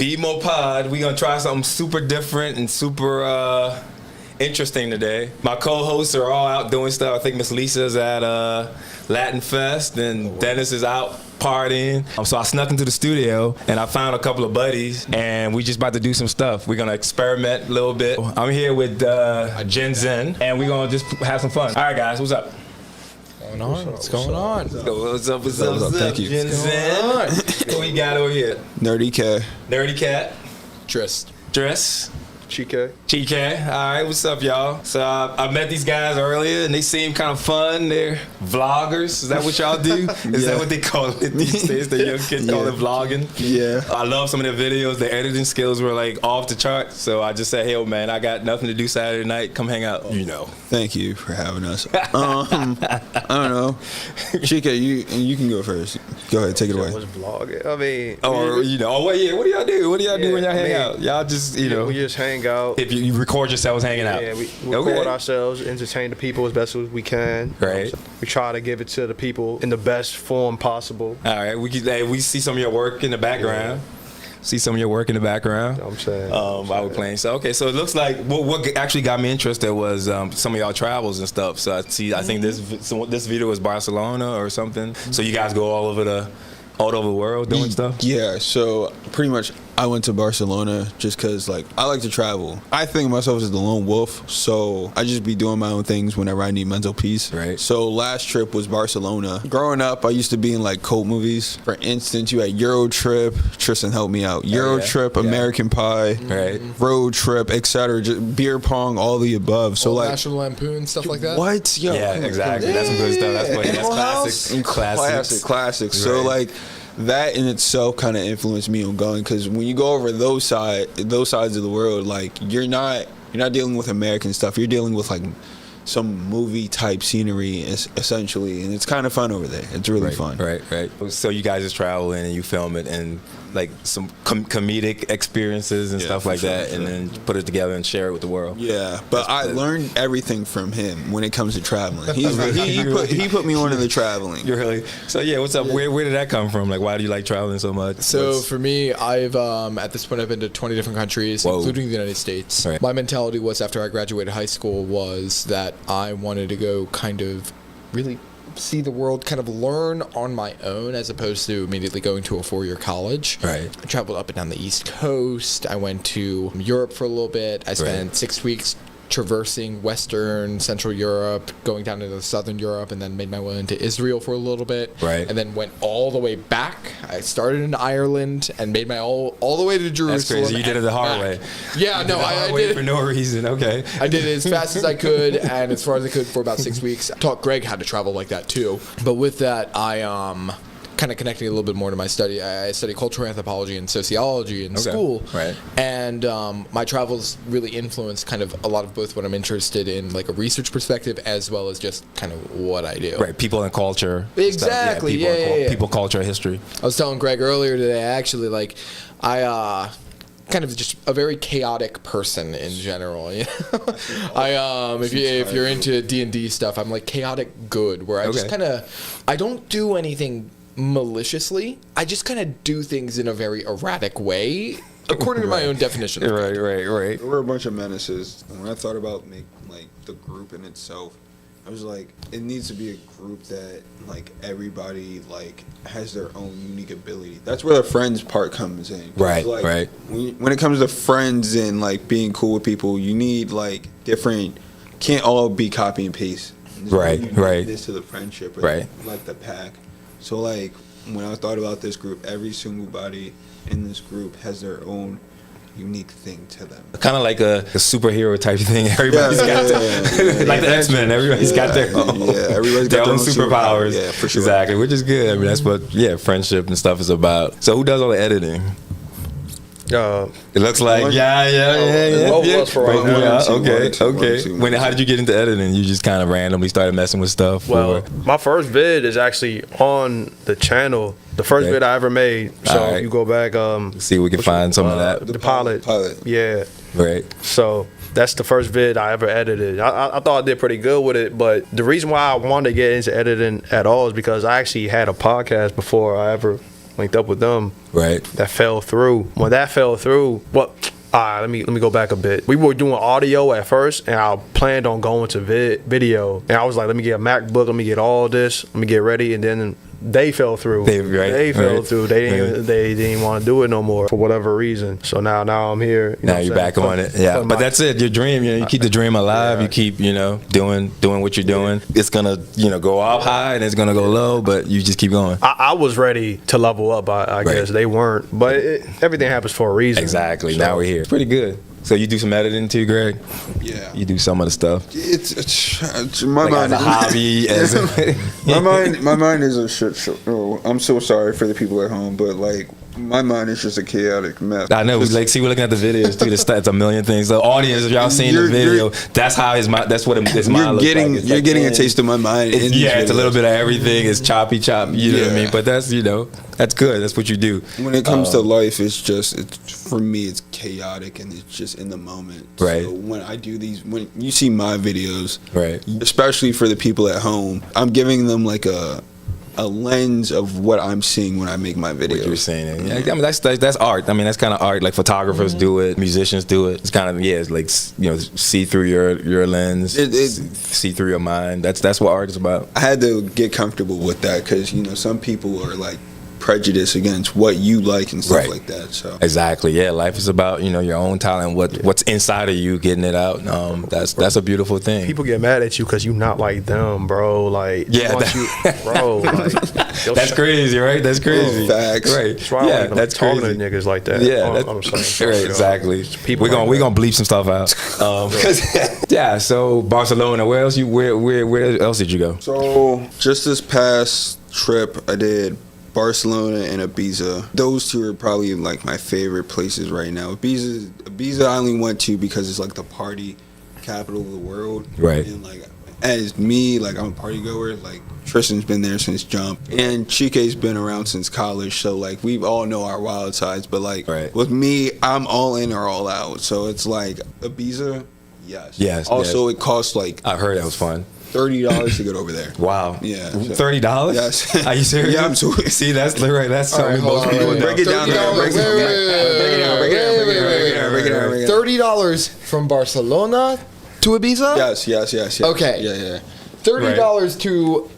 BMO Pod. We're going to try something super different and super interesting today. My co-hosts are all out doing stuff. I think Miss Lisa's at Latin Fest and Dennis is out partying. So I snuck into the studio and I found a couple of buddies and we just about to do some stuff. We're going to experiment a little bit. I'm here with Genxen'S and we're going to just have some fun. All right, guys, what's up? What's going on? What's up? Thank you. Genxen'S. What we got over here? Nerdy Cat. Nerdy Cat. Dress. Chike. All right, what's up, y'all? So I met these guys earlier, and they seem kind of fun. They're vloggers. Is that what y'all do? Is that what they call it these days? The young kids call it vlogging? Yeah. I love some of their videos. Their editing skills were like off the chart. So I just said, hey, man, I got nothing to do Saturday night. Come hang out. You know. Thank you for having us. I don't know. Chike, you can go first. Go ahead, take it away. What's vlogging? I mean, what do y'all do? What do y'all do when y'all hang out? Y'all just, we just hang out. If you record yourselves hanging out. Yeah, we record ourselves, entertain the people as best as we can. Right. We try to give it to the people in the best form possible. All right. We see some of your work in the background. See some of your work in the background. You know what I'm saying. While we're playing. So okay, so it looks like what actually got me interested was some of y'all travels and stuff. So I think this video was Barcelona or something. So you guys go all over the world doing stuff? Yeah, so pretty much I went to Barcelona just because, like, I like to travel. I think of myself as the lone wolf, so I just be doing my own things whenever I need mental peace. Right. So last trip was Barcelona. Growing up, I used to be in, like, cult movies. For instance, you had Euro Trip. Tristan helped me out. Euro Trip, American Pie, right, Road Trip, etc. Beer pong, all the above. So, like, National Lampoon, stuff like that. What? Yo, yeah, exactly. That's some good stuff. That's funny. That's classics. Right. So, like, that in itself kind of influenced me on going, because when you go over those sides of the world, like, you're not dealing with American stuff. You're dealing with, like, some movie type scenery essentially, and it's kind of fun over there. It's really fun. Right. So you guys just travel in and you film it and like some comedic experiences and stuff like that, and then put it together and share it with the world. Yeah, but I learned everything from him when it comes to traveling. He put me on to the traveling. You're really so yeah. What's up? Where did that come from? Like, why do you like traveling so much? So for me, I've at this point I've been to 20 different countries, including the United States. Right. My mentality was, after I graduated high school, was that I wanted to go kind of really see the world, kind of learn on my own, as opposed to immediately going to a 4-year college. Right. I traveled up and down the East Coast. I went to Europe for a little bit. I spent 6 weeks traversing Western, Central Europe, going down into Southern Europe, and then made my way into Israel for a little bit. Right. And then went all the way back. I started in Ireland and made my all the way to Jerusalem. That's crazy. You did it the hard way. Yeah, no, I did it for no reason. Okay. I did it as fast as I could and as far as I could for about 6 weeks. I taught Greg how to travel like that too. But with that, I kind of connecting a little bit more to my study. I study cultural anthropology and sociology in school. Right. And my travels really influenced kind of a lot of both what I'm interested in, like a research perspective, as well as just kind of what I do. Right. People and culture. Exactly. Stuff. People, culture, history. I was telling Greg earlier today, actually, like, kind of just a very chaotic person in general. You know? If you're into D&D stuff, I'm like chaotic good, where I just kind of, I don't do anything maliciously. I just kind of do things in a very erratic way, according to my own definition. Right. There were a bunch of menaces. When I thought about the group in itself, I was like, it needs to be a group that, like, everybody, like, has their own unique ability. That's where the friends part comes in. Right. When it comes to friends and, like, being cool with people, you need, like, different. Can't all be copy and paste. Right. This to the friendship. Right. Like the pack. So, like, when I thought about this group, every single body in this group has their own unique thing to them. Kind of like a superhero type thing. Everybody's got like the X-Men. Everybody's got their own, everybody's got their own superpowers. Yeah, for sure. Exactly, which is good. I mean, that's what friendship and stuff is about. So who does all the editing? It looks like okay. How did you get into editing? You just kind of randomly started messing with stuff? Well, my first vid is actually on the channel. The first vid I ever made. So you go back. See if we can find some of that. The pilot. Yeah. Right. So that's the first vid I ever edited. I thought I did pretty good with it, but the reason why I wanted to get into editing at all is because I actually had a podcast before I ever linked up with them. Right. That fell through. When that fell through, let me go back a bit. We were doing audio at first, and I planned on going to video. And I was like, let me get a MacBook, let me get all this, let me get ready, and then they fell through. They fell through. They didn't want to do it no more for whatever reason. So now I'm here. Now you're back on it. Yeah, but that's it. Your dream. You keep the dream alive. You keep doing what you're doing. It's gonna go up high and it's gonna go low, but you just keep going. I was ready to level up. I guess they weren't, but everything happens for a reason. Exactly. So, now we're here. Pretty good. So you do some editing too, Greg? Yeah. You do some of the stuff. It's my mind. As a hobby. My mind is a shit show. Oh, I'm so sorry for the people at home, but like my mind is just a chaotic mess. I know. We're looking at the videos too. It's a million things. The audience, y'all seen the video. That's how that's what his mind looks like. You're getting a taste of my mind. It's a little bit of everything. It's choppy. You know what I mean? But that's that's good. That's what you do. When it comes to life, for me, it's chaotic and it's just in the moment. Right. So when I do when you see my videos, right, especially for the people at home, I'm giving them like a lens of what I'm seeing when I make my videos. What you're saying, yeah. I mean, that's art. I mean, that's kind of art. Like photographers do it, musicians do it. It's kind of it's like see through your lens, see through your mind. That's what art is about. I had to get comfortable with that because some people are like prejudice against what you like and stuff like that. So exactly, yeah. Life is about your own talent, what's inside of you, getting it out. That's a beautiful thing. People get mad at you because you not like them, bro. Like bro. Like, that's crazy, right? That's crazy. Facts, right? That's why I that's talking to niggas like that. Yeah, I'm saying, right, exactly. We're gonna bleep some stuff out. Yeah. So Barcelona. Where else where else did you go? So just this past trip, I did Barcelona and Ibiza. Those two are probably like my favorite places right now. Ibiza I only went to because it's like the party capital of the world. Right. And like as me, like I'm a party goer. Like Tristan's been there since jump, and Chike's been around since college. So like we all know our wild sides. But like with me, I'm all in or all out. So it's like Ibiza, yes. Also, it costs like I heard that was fun. $30 to get over there. Wow. Yeah. $30? Yes. Are you serious? Yeah, I'm serious. See, that's right. That's something most people break it down. Break it down. $30 from Barcelona to Ibiza? Yes. Okay. Yeah. $30 to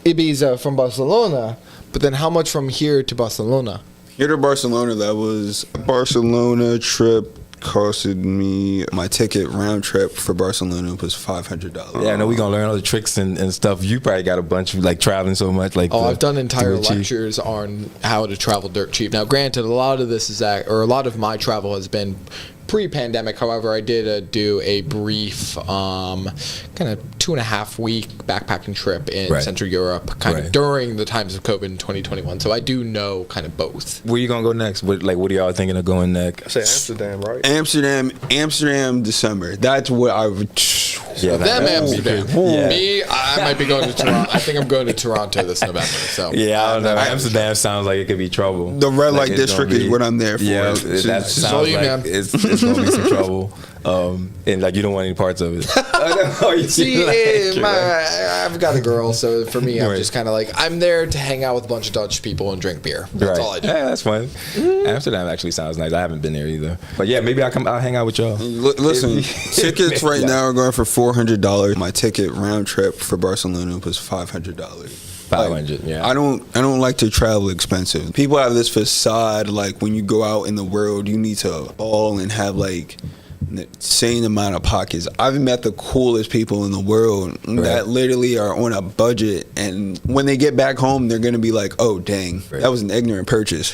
Ibiza from Barcelona, but then how much from here to Barcelona? Here to Barcelona, that was a Barcelona trip. Costed me my ticket round trip for Barcelona was $500. Yeah, I know we're gonna learn all the tricks and stuff. You probably got a bunch of like traveling so much. Like I've done entire lectures on how to travel dirt cheap. Now, granted, a lot of my travel has been pre-pandemic. However, I did do a brief kind of 2.5 week backpacking trip in Central Europe kind of during the times of COVID in 2021. So I do know kind of both. Where you gonna go next? What are y'all thinking of going next? I say Amsterdam, right? Amsterdam, December. That's what I would. Yeah, Amsterdam. Yeah. Me, I might be going to Toronto. I think I'm going to Toronto this November. So yeah, I don't know. Amsterdam sounds like it could be trouble. The red light district is what I'm there for. Yeah, that sounds like it's gonna be some trouble. And like you don't want any parts of it. See, I've got a girl, so for me, I'm just kind of like I'm there to hang out with a bunch of Dutch people and drink beer. That's all I do. Yeah, that's fun. Amsterdam actually sounds nice. I haven't been there either, but yeah, maybe I'll hang out with y'all. Listen, tickets right now are going for $400. My ticket round trip for Barcelona was $500. 500, yeah. I don't like to travel expensive. People have this facade like when you go out in the world, you need to ball and have like an insane amount of pockets. I've met the coolest people in the world that literally are on a budget, and when they get back home, they're gonna be like, "Oh, dang, that was an ignorant purchase.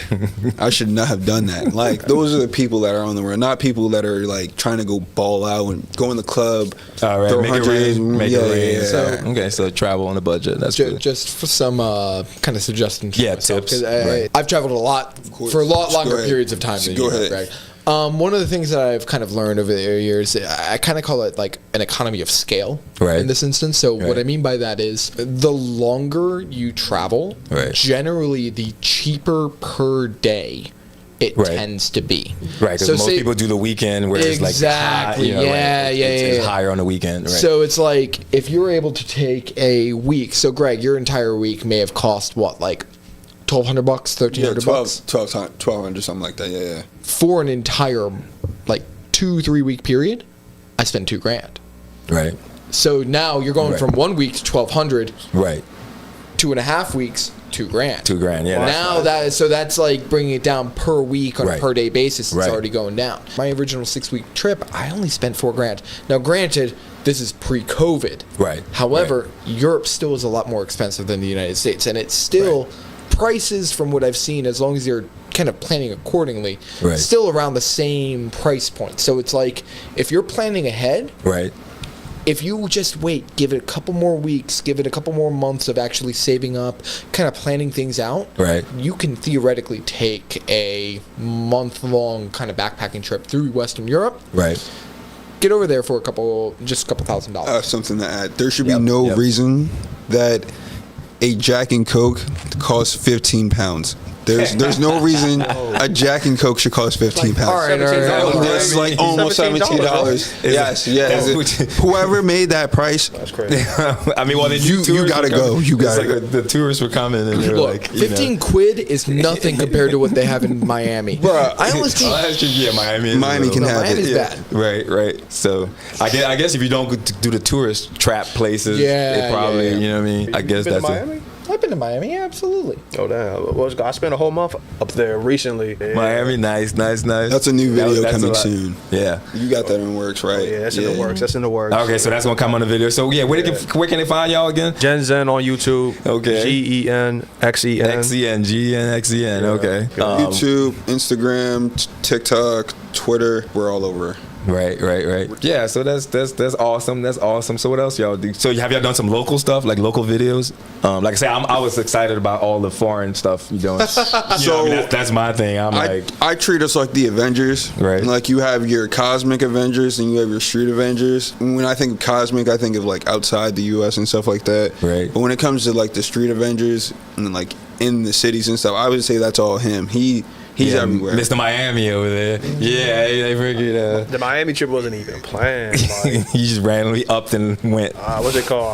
I should not have done that." Like those are the people that are on the world, not people that are like trying to go ball out and go in the club. All right, make it rain. Yeah. So travel on a budget. That's good. Just for some kind of suggestions. Yeah, tips. I've traveled a lot for a lot longer periods of time than you have, Greg. One of the things that I've kind of learned over the years, I kind of call it like an economy of scale in this instance. So what I mean by that is the longer you travel, generally the cheaper per day it tends to be. Right, because most people do the weekend where it's like high, it's higher on the weekend. Right. So it's like if you're able to take a week, so Greg, your entire week may have cost what, like $1,200, $1,300 1200, something like that. Yeah. for an entire like 2-3 week period. I spent $2,000. Right. So now you're going Right. from 1 week to 1,200, Right. 2.5 weeks, $2,000. $2,000. Yeah. Now that's like bringing it down per week on Right. a per day basis. It's Right. already going down. My original 6-week trip, I only spent $4,000. Now, granted, this is pre-COVID. Right. However, Europe still is a lot more expensive than the United States, and it's still prices from what I've seen, as long as you're kind of planning accordingly, Right. still around the same price point. So it's like if you're planning ahead. Right. If you just wait, give it a couple more weeks, give it a couple more months of actually saving up, kind of planning things out, Right. you can theoretically take a month-long kind of backpacking trip through Western Europe, Right. get over there for just a couple $1,000s. Something to add. There should be Yep. no Yep. reason that a Jack and Coke costs 15 pounds. There's no reason a Jack and Coke should cost 15 pounds. all right. That's like almost $17. Yes. Whoever made that price, That's crazy. I mean, well, then You tourists gotta were coming. go. You It's gotta like the tourists were coming and they were Look, like, 15 quid is nothing compared to what they have in Miami. Bruh. I almost think yeah, Miami. Is Miami a can little- have Miami's it. bad. Right. So I guess if you don't do the tourist trap places, Yeah, it probably, yeah. you know what I mean. I guess Been to that's Miami? I've been to Miami, yeah, absolutely. Oh damn! I spent a whole month up there recently. Yeah. Miami. Nice. That's a new video That's a coming lot. soon. Yeah. You got that in works, right? Yeah, that's in the works. That's in the works. Okay, so that's gonna come on the video. So yeah, where can they find y'all again? Genxen on YouTube. Okay. GenXen. XEN, GNXEN. Okay. YouTube, Instagram, TikTok, Twitter. We're all over. Right. Yeah, so that's awesome. That's awesome. So what else y'all do? So have y'all done some local stuff, like local videos? Like I say, I was excited about all the foreign stuff you doing. That's my thing. I treat us like the Avengers. Right. Like you have your cosmic Avengers and you have your street Avengers. When I think of cosmic, I think of like outside the U.S. and stuff like that. Right. But when it comes to like the street Avengers and like in the cities and stuff, I would say that's all him. He's everywhere. Mr. Miami over there. Yeah, they freaking. The Miami trip wasn't even planned. Like, He just randomly upped and went. what's it called?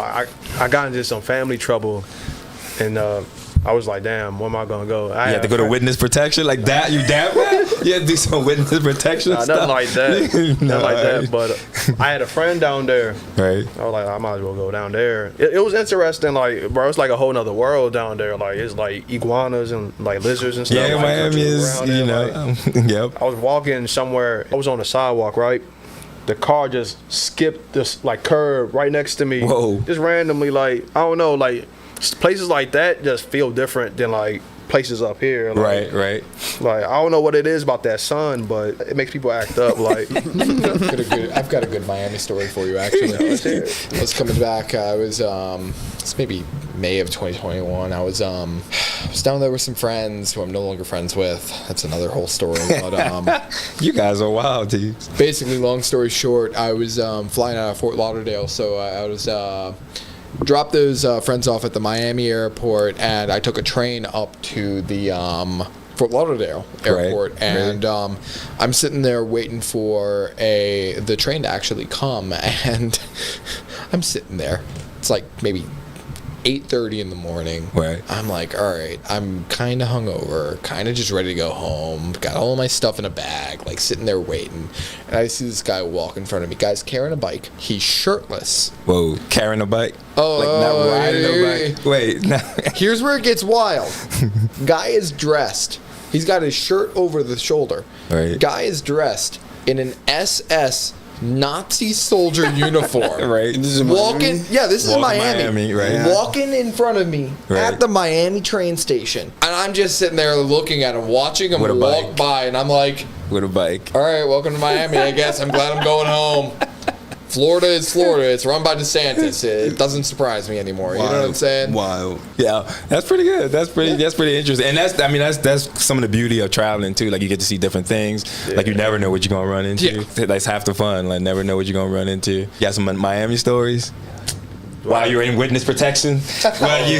I got into some family trouble, and I was like, damn, where am I gonna go? You had to go to witness protection like that. You damn right. You had to do some witness protection Nah, stuff. nothing like that. No, Nothing like that. But I had a friend down there. Right. I was like, I might as well go down there. It was interesting, like, bro, it's like a whole nother world down there. Like, it's like iguanas and like lizards and stuff. Yeah, like, Miami is. around You there, know. like, Yep. I was walking somewhere. I was on the sidewalk, right? The car just skipped this like curb right next to me. Whoa. Just randomly, like, I don't know, like places like that just feel different than like places up here. Like, Right. Like, I don't know what it is about that sun, but it makes people act up. Like, I've got a good Miami story for you, actually. I was coming back. I was it's maybe May of 2021. I was down there with some friends who I'm no longer friends with. That's another whole story. But You guys are wild, dude. basically, long story short, I was flying out of Fort Lauderdale, so I was dropped those friends off at the Miami airport, and I took a train up to the Fort Lauderdale airport, Right. and I'm sitting there waiting for the train to actually come, and I'm sitting there. It's like maybe 8:30 in the morning. Right. I'm like, all right, I'm kind of hungover, kind of just ready to go home. Got all of my stuff in a bag, like sitting there waiting. And I see this guy walk in front of me. Guy's carrying a bike. He's shirtless. Whoa, carrying a bike? Oh, like not riding a yeah. bike? Wait, no. Here's where it gets wild. Guy is dressed. He's got his shirt over the shoulder. Right. Guy is dressed in an SS Nazi soldier uniform. Right. This is Walking, Miami? yeah, this is Walking Miami. Miami, right. Walking in front of me Right. at the Miami train station, and I'm just sitting there looking at him, watching him With a walk bike. by, and I'm like, With a bike. all right, welcome to Miami. I guess I'm glad I'm going home. Florida is Florida. It's run by DeSantis. It doesn't surprise me anymore. You know what I'm saying? Wild. Yeah, that's pretty good. That's pretty interesting. And that's some of the beauty of traveling too. Like you get to see different things. Like you never know what you're gonna run into. Yeah. That's half the fun. Like never know what you're gonna run into. You got some Miami stories? while you're in witness protection. While you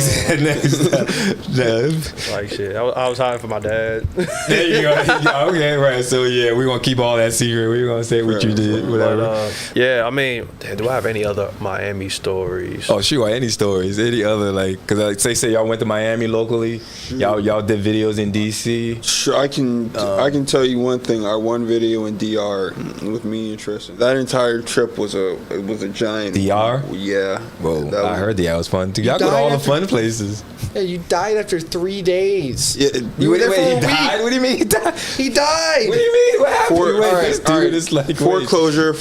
Like shit, I was hiding for my dad. there you go. Okay, right. So yeah, we're gonna keep all that secret. We're gonna say what you did, whatever. But, yeah, I mean, do I have any other Miami stories? Oh, sure. Any stories? Any other because say y'all went to Miami locally. Y'all did videos in DC. Sure, I can tell you one thing. Our one video in DR with me and Tristan. That entire trip was a giant. DR? Yeah. Well, I heard DR was fun too. Y'all go to all the fun places. Yeah, you died after 3 days. Yeah, You were there for a he week. died? What do you mean he died? He died. What do you mean? What happened? This all right. dude is like Foreclosure.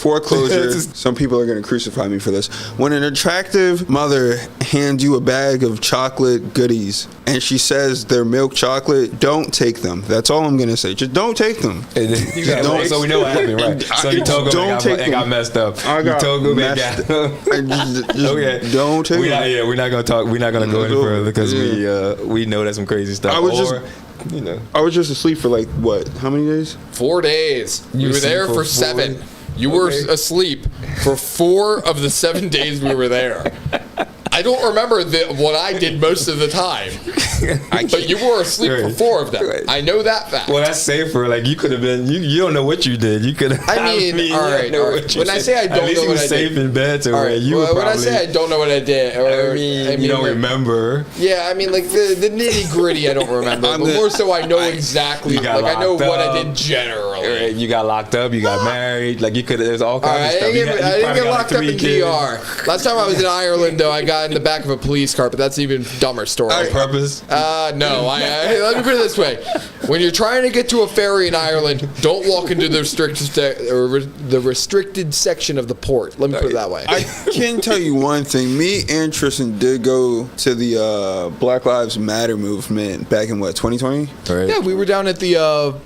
Just- Some people are going to crucify me for this. When an attractive mother hands you a bag of chocolate goodies and she says they're milk chocolate, don't take them. That's all I'm going to say. Just don't take them. don't. So we know what happened, right? So you told him and got messed up. You told him and got okay. Don't take them. We're not gonna talk. We're not gonna go any further because we know that's some crazy stuff. I was just asleep for like what? How many days? 4 days. You were there for 7. You were asleep for 4 of the 7 days we were there. I don't remember what I did most of the time, but you were asleep for 4 of them. I know that fact. Well, that's safer. Like you could have been. You don't know what you did. You could. I mean, all right. When I say I don't know what I did, at least you were safe in bed. So when I say I don't know what I did, you don't remember. Yeah, I mean, like the nitty gritty, I don't remember. But more so, I know exactly. Like I know what I did generally. You got locked up. You got married. Like you could. There's all kinds of stuff. I didn't get locked up in DR. Last time I was in Ireland, though, I got in the back of a police car, but that's an even dumber story. On purpose? No. Let me put it this way: when you're trying to get to a ferry in Ireland, don't walk into the restricted section of the port. Let me put it that way. I can tell you one thing. Me and Tristan did go to the Black Lives Matter movement back in 2020? Right. Yeah, we were down at the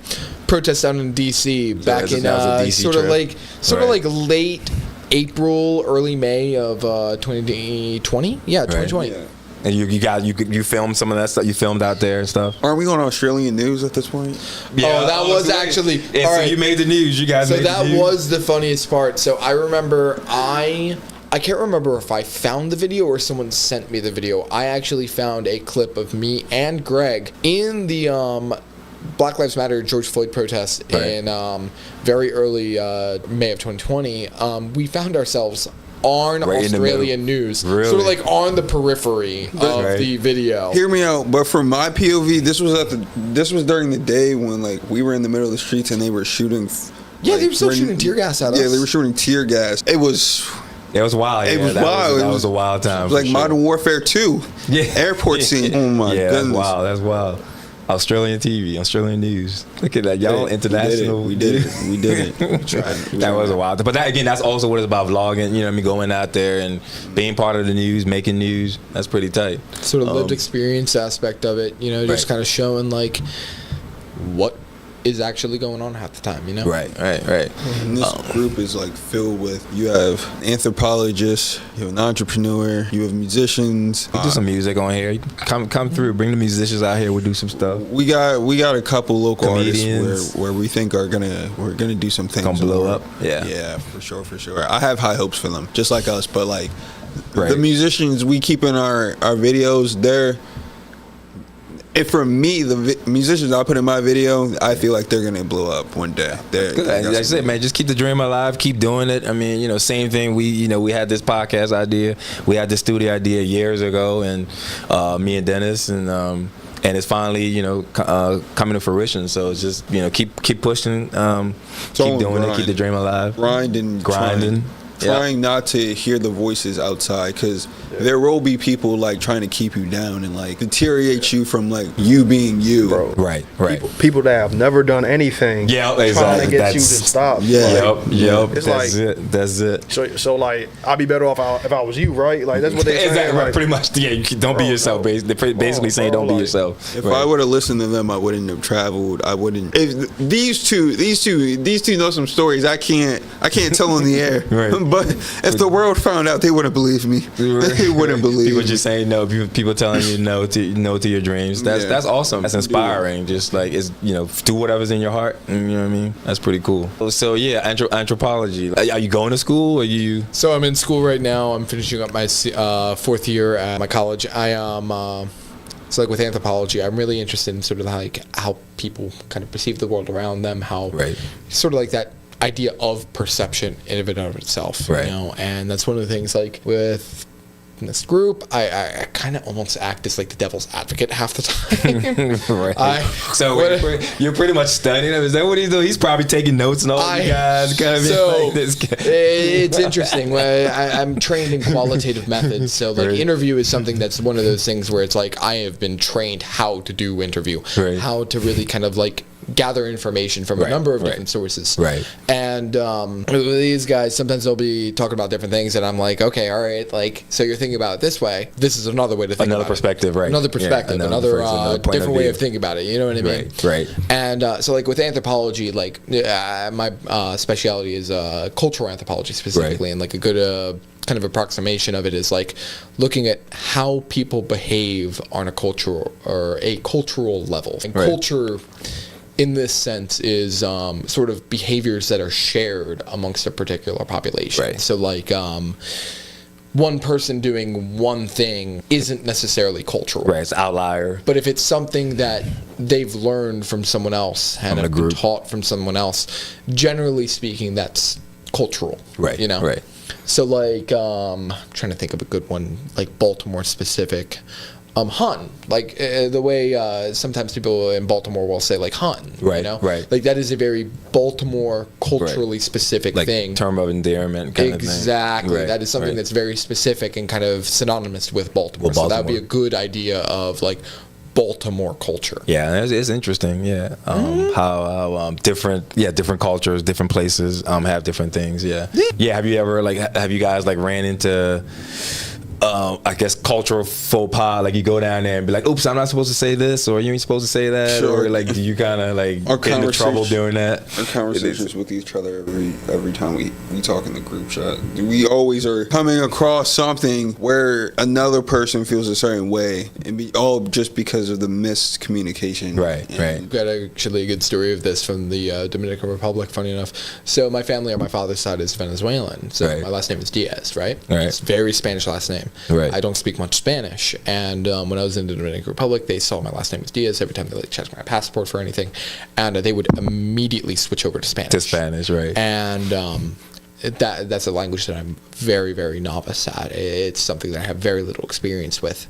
protest down in DC back in sort of like late April, early May of 2020. Yeah, 2020. Right. And you filmed some of that stuff. You filmed out there and stuff. Aren't we on Australian news at this point? Yeah, that was actually. Yeah, so you made the news. You guys. So made that the news. was the funniest part. So I remember I can't remember if I found the video or someone sent me the video. I actually found a clip of me and Greg in the Black Lives Matter George Floyd protest in very early May of 2020. We found ourselves on Australian news, sort of like on the periphery of the video. Hear me out, but from my POV, this was during the day when like we were in the middle of the streets and they were shooting. Yeah, they were still shooting tear gas at us. Yeah, they were shooting tear gas. It was wild. It was wild. That was a wild time. It was like Modern Warfare 2. Yeah, airport scene. Oh my goodness. That's wild. Australian TV, Australian news. Look at that, y'all international. We did it. That was a wild. But that again, that's also what it's about, vlogging. You know, what I mean, going out there and being part of the news, making news. That's pretty tight. Sort of lived experience aspect of it. You know, just kind of showing like what is actually going on half the time, you know? Right. And this group is like filled with, you have anthropologists, you have an entrepreneur, you have musicians. We do some music on here. Come through, bring the musicians out here, we'll do some stuff. We got a couple local Comedians. artists where we think we're gonna do some things. Gonna blow up. Yeah, for sure. I have high hopes for them, just like us, but like the musicians we keep in our videos, if for me, the musicians I put in my video, I feel like they're gonna blow up one day. That's it, man. Just keep the dream alive. Keep doing it. I mean, you know, same thing. We had this podcast idea. We had the studio idea years ago, and me and Dennis, and it's finally, you know, coming to fruition. So it's just, you know, keep pushing, keep doing it, keep the dream alive. Grinding. Trying not to hear the voices outside, because there will be people like trying to keep you down and like deteriorate you from like you being you. Bro. Right. People that have never done anything. Yeah, trying exactly. to get you to stop. Yeah. Yep. It's That's it. So like, I'd be better off if I was you, right? Like that's what they say. Exactly. Like, pretty much. Yeah. Don't be yourself. They're basically saying don't be yourself. If I would have listened to them, I wouldn't have traveled. I wouldn't. If these two know some stories I can't tell on the air. Right. But if the world found out, they wouldn't believe me. They wouldn't believe People me. just saying no. People telling you no to your dreams. That's awesome. That's inspiring. Just like it's do whatever's in your heart. You know what I mean? That's pretty cool. So yeah, anthropology. Are you going to school? Or are you? So I'm in school right now. I'm finishing up my fourth year at my college. I am. So like with anthropology, I'm really interested in sort of like how people kind of perceive the world around them. How sort of like that idea of perception in and of itself. Right. And that's one of the things like with this group, I kind of almost act as like the devil's advocate half the time. Right. So you're pretty much studying him. Is that what he's doing? He's probably taking notes and all you guys. Kind of so like this guy. It's interesting. I'm trained in qualitative methods. So like interview is something that's one of those things where it's like I have been trained how to do interview, how to really kind of like gather information from a number of different sources. Right. And with these guys, sometimes they'll be talking about different things, and I'm like, okay, all right, like, so you're thinking about it this way. This is another way to think about it. Another perspective, right. Another perspective, another different way of thinking about it. You know what I mean? Right. And so, like, with anthropology, like, my specialty is cultural anthropology specifically, and, like, a good kind of approximation of it is like looking at how people behave on a cultural level. And culture, in this sense, is sort of behaviors that are shared amongst a particular population. Right. So like one person doing one thing isn't necessarily cultural. Right, it's outlier. But if it's something that they've learned from someone else and have been taught from someone else, generally speaking, that's cultural. Right. Right. So like, I'm trying to think of a good one, like Baltimore specific. Hunting, like the way sometimes people in Baltimore will say like hunting, right? Like that is a very Baltimore culturally specific like thing. Term of endearment kind of thing. Exactly. That is something that's very specific and kind of synonymous with Baltimore. So that would be a good idea of like Baltimore culture. Yeah, it's interesting. Yeah, how different cultures, different places have different things. Yeah. Have you guys ran into I guess cultural faux pas, like you go down there and be like, oops, I'm not supposed to say this, or you ain't supposed to say that, or like do you kind of like get into trouble doing that? Our conversations with each other every time we talk in the group chat, we always are coming across something where another person feels a certain way, and all just because of the miscommunication. Right. I've got actually a good story of this from the Dominican Republic, funny enough. So my family on my father's side is Venezuelan, so my last name is Diaz, right? It's a very Spanish last name. I don't speak much Spanish, and when I was in the Dominican Republic, they saw my last name was Diaz every time they checked my passport for anything, and they would immediately switch over to Spanish. Right. And that's a language that I'm very, very novice at. It's something that I have very little experience with,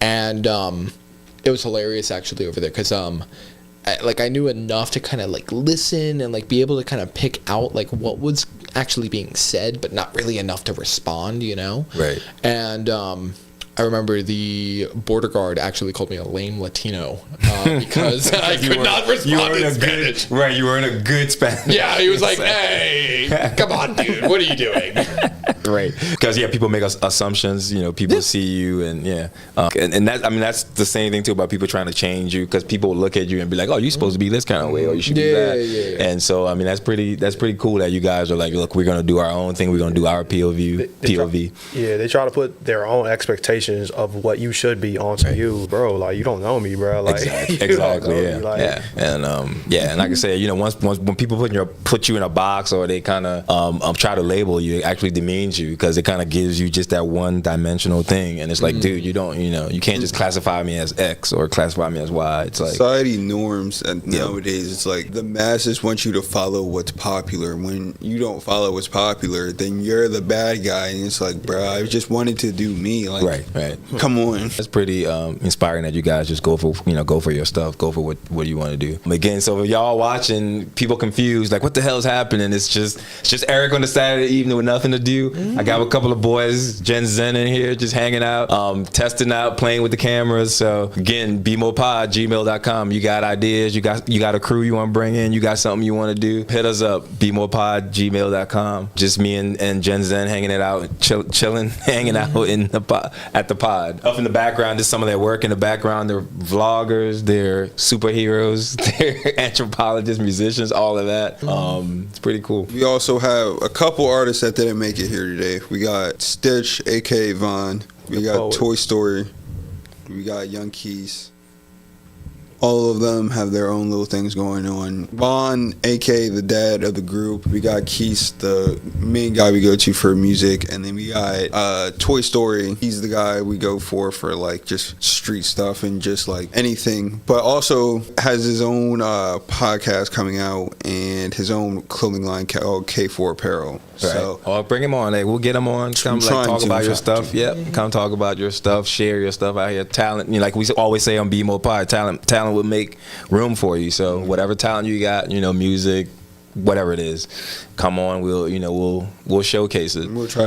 and it was hilarious actually over there because I knew enough to kind of like listen and like be able to kind of pick out like what was actually being said, but not really enough to respond, Right. And I remember the border guard actually called me a lame Latino because I could not respond in Spanish. Right, you were in a good Spanish. Yeah, he was like, hey, come on, dude, what are you doing? Right, because people make assumptions. People see you, and and that's the same thing too about people trying to change you, because people will look at you and be like, oh, you're supposed to be this kind of way, or you should be that. Yeah. And so that's pretty cool that you guys are like, look, we're gonna do our own thing, we're gonna do our POV. They try to put their own expectations of what you should be onto you, bro. Like, you don't know me, bro. Like, exactly. And like I said, once when people put you in a box, or they kind of try to label you, it actually demeans you, because it kind of gives you just that one dimensional thing, and it's like, dude, you don't, you can't just classify me as X or classify me as Y. It's like society norms, and nowadays it's like the masses want you to follow what's popular. When you don't follow what's popular, then you're the bad guy, and it's like, bro, I just wanted to do me. Like, right. Come on. It's pretty inspiring that you guys just go for your stuff, go for what you want to do. Again, so if y'all watching, people confused, like, what the hell is happening? It's just Eric on the Saturday evening with nothing to do. I got a couple of boys, Genxen'S in here, just hanging out, testing out, playing with the cameras. So again, bmorepod@gmail.com. You got ideas, you got a crew you want to bring in, you got something you want to do, hit us up, bmorepod@gmail.com. Just me and Genxen'S hanging it out, chilling, hanging out in the at the pod. Up in the background is some of their work in the background. They're vloggers, they're superheroes, they're anthropologists, musicians, all of that. It's pretty cool. We also have a couple artists that didn't make it here today. We got Stitch, aka Von. We got Toy Story. We got Young Keys. All of them have their own little things going on. Von, aka the dad of the group. We got Keith, the main guy we go to for music, and then we got Toy Story. He's the guy we go for like just street stuff and just like anything. But also has his own podcast coming out and his own clothing line called K4 Apparel. Right. So bring him on. Hey, we'll get him on. Come talk about your stuff. Yep. Come talk about your stuff. Share your stuff out here. Talent. Like we always say on BMO Pod, talent will make room for you. So whatever talent you got, music, whatever it is, come on. We'll showcase it. We'll try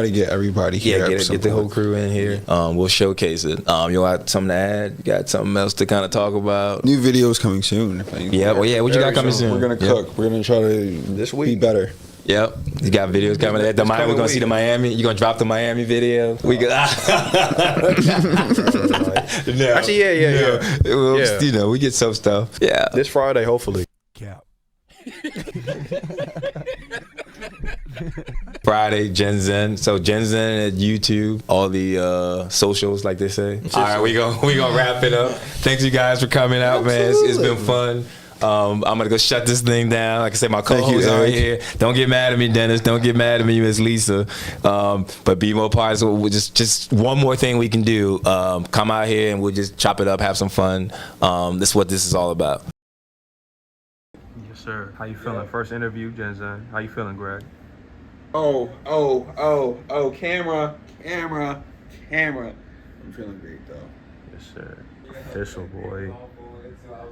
to get everybody here. Yeah, get the whole crew in here. We'll showcase it. You got something to add? You got something else to kind of talk about? New videos coming soon. Yeah. Well, yeah. What you got coming soon? We're gonna cook. We're gonna try to this week be better. Yep, you got videos coming. We're gonna see the Miami. You gonna drop the Miami video? We got. No. Actually, yeah. Well, we get some stuff. Yeah, this Friday, hopefully. Cap. Friday, Genxen'S. So Genxen'S at YouTube, all the socials, like they say. All right, we gonna wrap it up. Thanks you guys for coming out, man. It's been fun. I'm gonna go shut this thing down. Like I said, my co-hosts are here. Don't get mad at me, Dennis. Don't get mad at me, Miss Lisa. But BMO Pod, so we'll just one more thing we can do. Come out here and we'll just chop it up, have some fun. This is what this is all about. Yes, sir. How you feeling? First interview, Genxen'S. How you feeling, Greg? Oh, camera. I'm feeling great though. Yes, sir. Official, boy.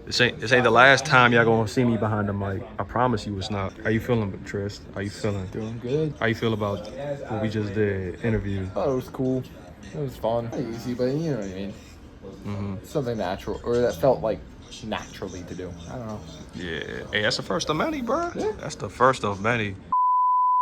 This ain't the last time y'all gonna see me behind the mic. I promise you it's not. How you feeling, Trist? How you feeling? Doing good. How you feel about what we just did, interview? Oh, it was cool. It was fun. Easy, but you know what I mean. Mm-hmm. Something natural, or that felt like naturally to do. I don't know. Yeah. Hey, that's the first of many, bro. Yeah. That's the first of many.